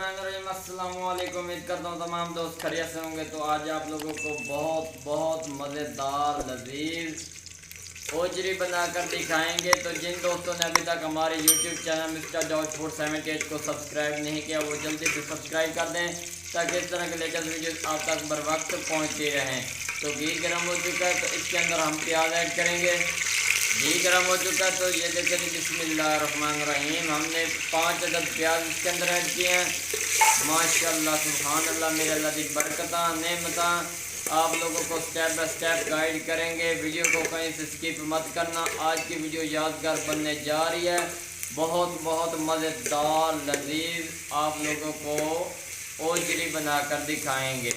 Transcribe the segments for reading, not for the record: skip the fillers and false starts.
बिस्मिल्लाहिर्रहमानिर्रहीम। अस्सलाम वालेकुम। उम्मीद करता हूँ तमाम दोस्त खैरियत से होंगे। तो आज आप लोगों को बहुत बहुत मज़ेदार लजीज ओजरी बनाकर दिखाएंगे। तो जिन दोस्तों ने अभी तक हमारे YouTube channel mister George food 78 को सब्सक्राइब नहीं किया वो जल्दी से सब्सक्राइब कर दें ताकि इस तरह के लेटेस्ट वीडियोस आप तक बर वक्त पहुँचती रहें। तो घी गर्म हो चुका है तो इसके अंदर हम प्याज ऐड करेंगे। घी गर्म हो चुका है तो ये देखें बिस्मिल्लाहिर्रहमानिर्रहीम हमने 5 अदद प्याज इसके अंदर ऐड किए हैं। माशाअल्लाह सुभान अल्लाह मेरे अल्लाह की बरकत नेमत आप लोगों को स्टेप बाय स्टेप गाइड करेंगे। वीडियो को कहीं से स्किप मत करना। आज की वीडियो यादगार बनने जा रही है। बहुत बहुत मज़ेदार लजीज आप लोगों को ओजरी बनाकर दिखाएंगे।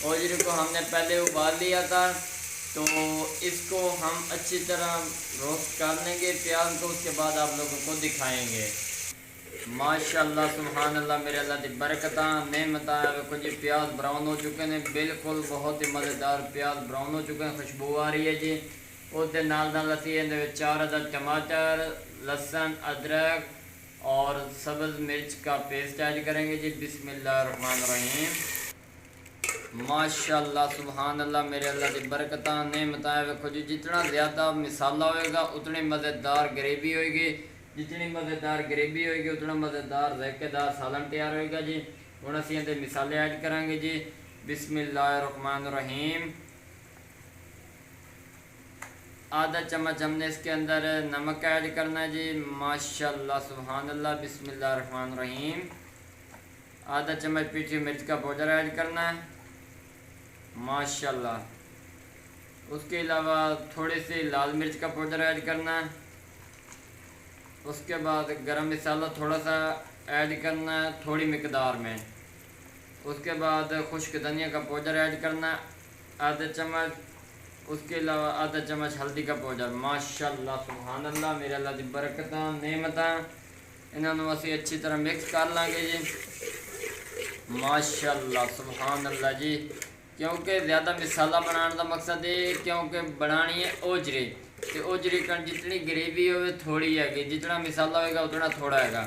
ओजरी को हमने पहले उबाल लिया था तो इसको हम अच्छी तरह रोस्ट कर लेंगे प्याज को। उसके बाद आप लोगों को दिखाएंगे। माशाअल्लाह सुभान अल्लाह मेरे अल्लाह की बरकत नेमत देखो जी। प्याज ब्राउन हो चुके हैं बिल्कुल बहुत ही मज़ेदार प्याज ब्राउन हो चुके हैं। खुशबू आ रही है जी। उसके नाल असी 4 अदद टमाटर लहसुन अदरक और सब्ज़ मिर्च का पेस्ट ऐड करेंगे जी। बिस्मिल्लाहिर्रहमानिर्रहीम माशाअल्लाह सुभान अल्लाह मेरे अल्लाह की बरकत नेमत देखो जी। जितना ज़्यादा मसाला होएगा उतनी मज़ेदार ग्रेवी होएगी। जितनी मज़ेदार ग्रेवी होएगी उतना मज़ेदार ज़ायकेदार सालन तैयार होएगा जी। हुण असीं इहदे मसाले ऐड करांगे जी। बिस्मिल्लाहिर्रहमानिर्रहीम आधा चम्मच हमने इसके अंदर नमक ऐड करना है जी। माशाअल्लाह सुभान अल्लाह बिस्मिल्लाहिर्रहमानिर्रहीम आधा चम्मच पीठी मिर्च का पाउडर ऐड करना है माशाअल्लाह। उसके अलावा थोड़ी सी लाल मिर्च का पाउडर ऐड करना है। उसके बाद गरम मसाला थोड़ा सा ऐड करना है थोड़ी मिकदार में। उसके बाद खुश्क धनिया का पाउडर ऐड करना है आधा चम्मच। उसके अलावा आधा चम्मच हल्दी का पाउडर। माशाअल्लाह सुभान अल्लाह मेरे अल्लाह की बरकत नेमत इन्होंने असी अच्छी तरह मिक्स कर लाँगे जी। माशाअल्लाह सुभान अल्लाह जी। क्योंकि ज़्यादा मसाला बनाने का मकसद है क्योंकि बनानी है ओजरी तो ओजरी का जितनी ग्रेवी हो थोड़ी है जितना मसाला होगा उतना थोड़ा है।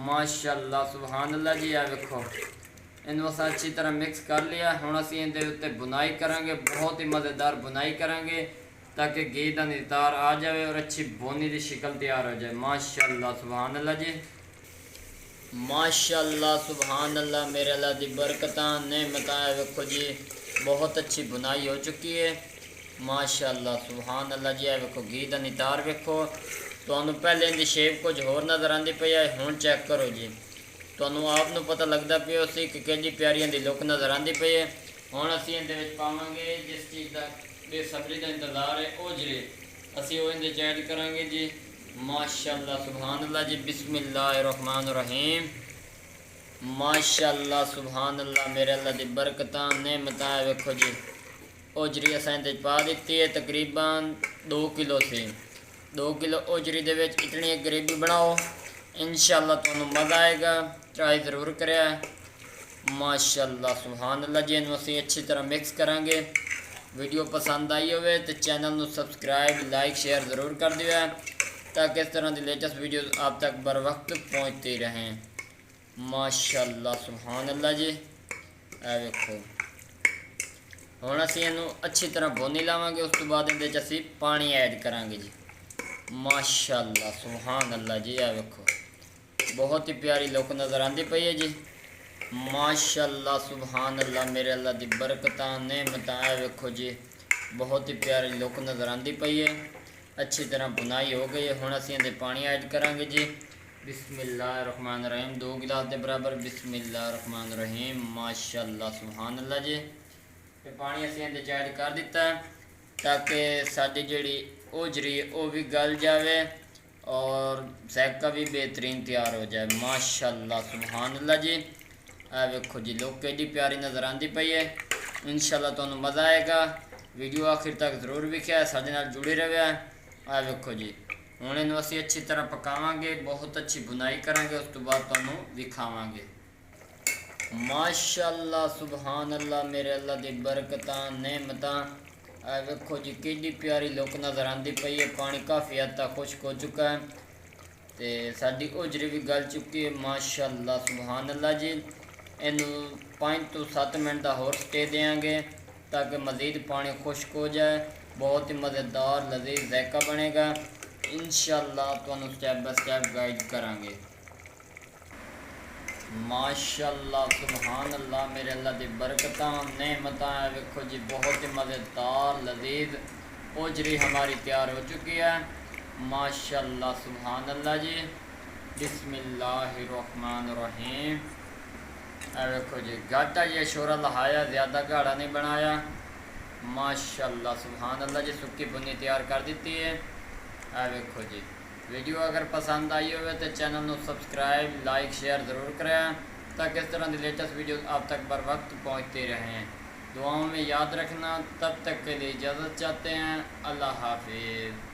माशाअल्लाह सुभान अल्लाह जी। आ देखो इन्हों अस अच्छी तरह मिक्स कर लिया। हुण असीं इहदे उत्ते बुनाई करांगे बहुत ही मज़ेदार बुनाई करांगे ताकि घी का नितार आ जाए और अच्छी बोनी की शिकल तैयार हो जाए। माशाअल्लाह सुभान अल्लाह जी। माशाअल्लाह सुभान अल्लाह मेरे अल्लाह की बरकत नेमत देखो जी। बहुत अच्छी बुनाई हो चुकी है माशाअल्लाह सुभान अल्लाह जी। देखो घी का नितार वेखो तो पहले इनकी शेप कुछ होर नज़र आती पई है। हुण चेक करो जी तो आपनू पता लगता पियो सी कि कितनी प्यारी इनकी लुक नज़र आती पई है। हुण असीं इहदे विच पावांगे जिस चीज़ का बेसब्री का इंतज़ार है ओजरी असीं वो इहदे च ऐड करांगे जी। माशाअल्लाह सुभान अल्लाह जी। बिस्मिल्लाहिर्रहमानिर्रहीम माशाअल्लाह सुभान अल्लाह मेरे अल्लाह की बरकत नेमत वेखो जी। ओजरी असां इहदे पा दी है तकरीबन 2 किलो से 2 किलो ओजरी दे विच इतनी ग्रेवी बनाओ इंशाअल्लाह तुहानूं मज़ा आएगा। ट्राई ज़रूर करिया। माशाअल्लाह सुभान अल्लाह जी। इन्हूं असीं अच्छी तरह मिक्स करांगे। वीडियो पसंद आई हो तो चैनल नूं सबसक्राइब लाइक शेयर ज़रूर कर दियो ताकि इस तरह की लेटेस्ट वीडियो आप तक बर वक्त पहुँचती रहें। माशाअल्लाह सुभान अल्लाह जी। ए वेखो हुण असीं इहनूं अच्छी तरह भुनी लावांगे। उस तो बाद इहदे च असीं पानी ऐड करांगे जी। माशाअल्लाह सुभान अल्लाह जी। ए वेखो बहुत ही प्यारी लुक नज़र आती पई है जी। माशाअल्लाह सुभान अल्लाह मेरे अल्लाह की बरकत नेमत वेखो जी। बहुत ही प्यारी लुक नज़र आती पई है। अच्छी तरह बुनाई हो गई है। हुण असीं इहदे पानी ऐड करांगे जी। बिस्मिल्लाहिर्रहमानिर्रहीम 2 गिलास के बराबर। बिस्मिल्लाहिर्रहमानिर्रहीम माशाअल्लाह सुभान अल्लाह जी। तो पानी असीं इहदे च ऐड कर दिता ताकि साडी जिहड़ी ओजरी वो भी गल जाए और ज़ायका भी बेहतरीन तैयार हो जाए। माशाअल्लाह सुभान अल्लाह जी। आ वेखो जी लुक केडी प्यारी नज़र आती पई है। इंशाअल्लाह तुहानूं मज़ा आएगा। वीडियो आखिर तक जरूर वेखिया साडे नाल जुड़े रहिया। आ वेखो जी हुण इहनूं असीं अच्छी तरह पकावांगे बहुत अच्छी बुनाई करांगे। उस तो बाद तुहानूं दिखावांगे। माशाअल्लाह सुभान अल्लाह मेरे अल्लाह की बरकत नेमत वेखो जी कितनी प्यारी लुक नज़र आती पई है। पानी काफ़ी हद तक खुश्क हो चुका है। ਤੇ ਸਾਡੀ ਉਜਰੀ ਵੀ ਗਲ ਚੁੱਕੀ ਹੈ ਮਾਸ਼ਾਅੱਲਾ ਸੁਭਾਨ ਅੱਲਾ ਜੀ। ਇਹਨੂੰ 5 ਤੋਂ 7 ਮਿੰਟ ਦਾ ਹੋਰ ਸਟੇ ਦੇਵਾਂਗੇ تاکہ مزید پانی خشک ہو جائے، بہت ہی مزیدار لذیذ ذائقہ بنے گا۔ انشاءاللہ تمہیں سٹیپ بائی سٹیپ گائیڈ کریں گے۔ ماشاءاللہ سبحان اللہ، میرے اللہ دی برکتاں نعمتاں ویکھو جی، بہت ہی مزیدار لذیذ اوجری ہماری تیار ہو چکی ہے۔ ماشاءاللہ سبحان اللہ جی، بسم اللہ الرحمن الرحیم۔ اے ویکھو جی، گاٹا یہ شورا لہایا، زیادہ گاڑا نہیں بنایا۔ ماشاءاللہ سبحان اللہ جی، سکی بنی تیار کر دیتی ہے۔ اے ویکھو جی، ویڈیو اگر پسند آئی ہوئے تو چینل نو سبسکرائب لائک شیئر ضرور کریں تاکہ اس طرح کی لیٹسٹ ویڈیوز آپ تک بر وقت پہنچتے رہیں۔ دعاؤں میں یاد رکھنا، تب تک کے لیے اجازت چاہتے ہیں، اللہ حافظ۔